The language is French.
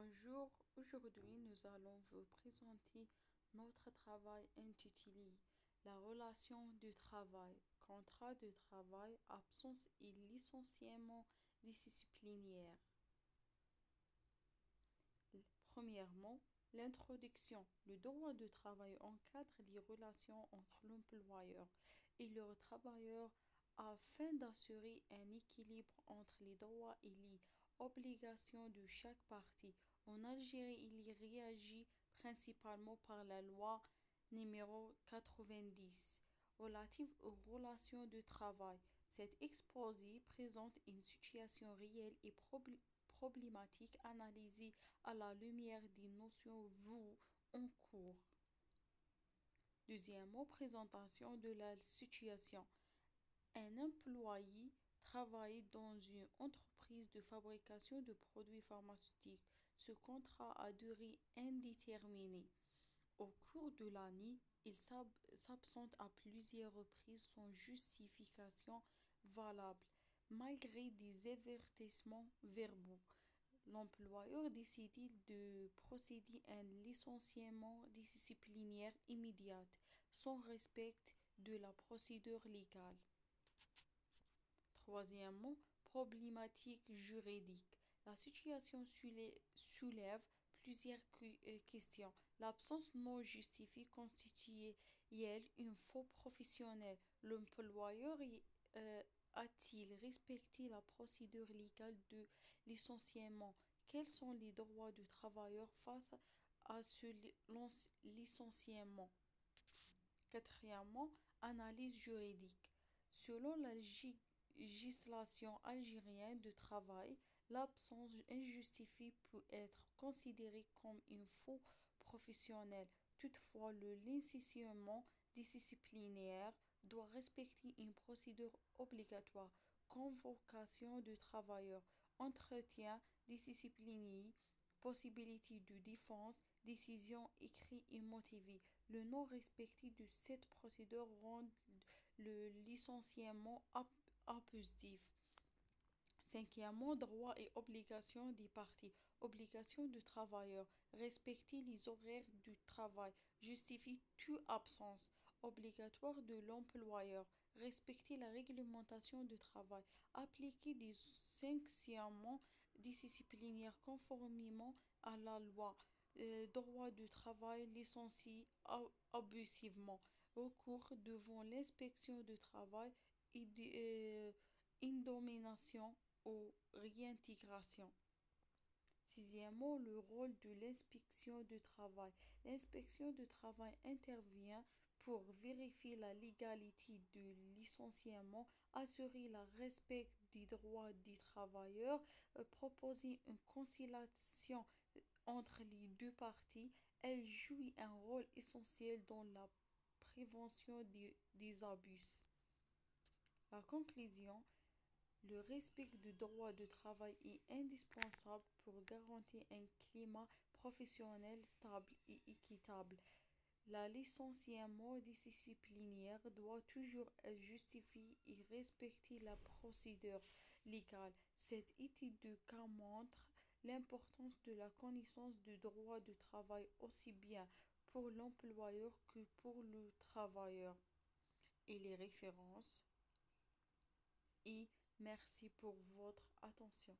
Bonjour, aujourd'hui nous allons vous présenter notre travail intitulé La relation du travail, contrat de travail, absence et licenciement disciplinaire. Premièrement, l'introduction. Le droit du travail encadre les relations entre l'employeur et le travailleur afin d'assurer un équilibre entre les droits et les obligations de chaque partie. En Algérie, il y réagit principalement par la loi numéro 90 relative aux relations de travail. Cet exposé présente une situation réelle et problématique analysée à la lumière des notions vues en cours. Deuxièmement, présentation de la situation. Un employé travaille dans une entreprise de fabrication de produits pharmaceutiques. Ce contrat a durée indéterminée. Au cours de l'année, il s'absente à plusieurs reprises sans justification valable, malgré des avertissements verbaux. L'employeur décide de procéder à un licenciement disciplinaire immédiat, sans respect de la procédure légale. Troisièmement, problématique juridique. La situation soulève plusieurs questions. L'absence non justifiée constitue-t-elle une faute professionnelle? L'employeur a-t-il respecté la procédure légale de licenciement? Quels sont les droits du travailleur face à ce licenciement? Quatrièmement, analyse juridique. Selon la législation algérienne de travail, l'absence injustifiée peut être considérée comme une faute professionnelle. Toutefois, le licenciement disciplinaire doit respecter une procédure obligatoire: convocation du travailleur, entretien disciplinaire, possibilité de défense, décision écrite et motivée. Le non-respect de cette procédure rend le licenciement abusif. Cinquièmement, droits et obligations des parties. Obligation du travailleur. Respecter les horaires du travail. Justifie toute absence. Obligatoire de l'employeur. Respecter la réglementation du travail. Appliquer des sanctions disciplinaires conformément à la loi. Droit du travail licencié abusivement. Recours devant l'inspection du travail et une domination ou réintégration. Sixièmement, le rôle de l'inspection du travail. L'inspection du travail intervient pour vérifier la légalité du licenciement, assurer le respect des droits des travailleurs, proposer une conciliation entre les deux parties. Elle joue un rôle essentiel dans la prévention des abus. La conclusion: le respect du droit du travail est indispensable pour garantir un climat professionnel stable et équitable. Le licenciement disciplinaire doit toujours être justifié et respecter la procédure légale. Cette étude de cas montre l'importance de la connaissance du droit du travail aussi bien pour l'employeur que pour le travailleur. Et les références. Et merci pour votre attention.